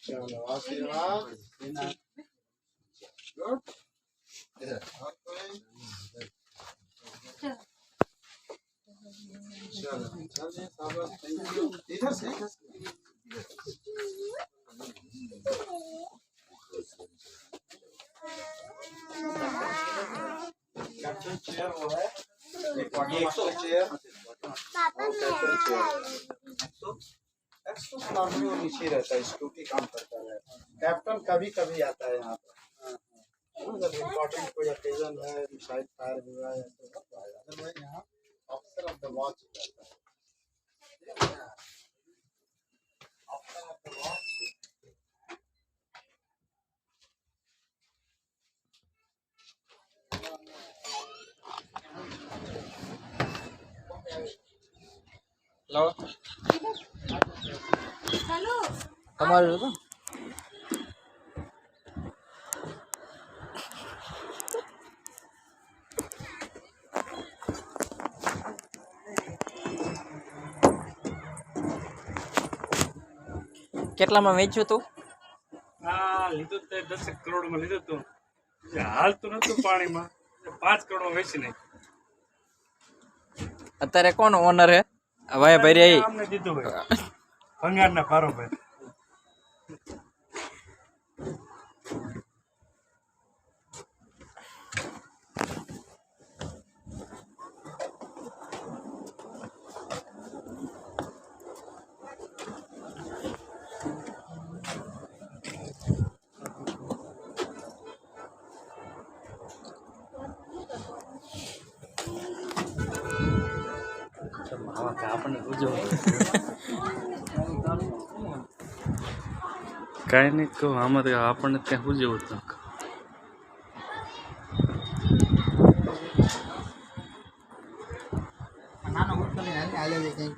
चलो आशीर्वाद गुड इधर चलो चलिए शाबाश थैंक यू इधर से कैप्टन चेयर वो है ये 100 चेयर कैप्टन चेयर एक्सो नॉर्मली वो नीचे रहता है स्कूटी काम करता है कैप्टन कभी कभी आता है यहाँ पर जब इम्पोर्टेंट कोई ओकेजन है शायद फायर हुआ है तो अदरवाइज यहाँ ऑफिसर ऑफ द वॉच रहता है officer of the watch hello hello તમારું તો કેટલામાં વેચ્યું તું? હા લીધું તે 10 કરોડમાં લીધું તું હાલતું નતું પાણીમાં 5 કરોડમાં વેચી નાખ્યું અત્યારે કોણ ઓનર હે? ભાઈ ભાઈ અમને દીધું ભાઈ ભંગારના પારો ભાઈ આપણને પૂછો કાંઈ નહીં કહું આમાં તો આપણને ત્યાં શું જેવું હતું નાનો હોટલ ને હાલે જાય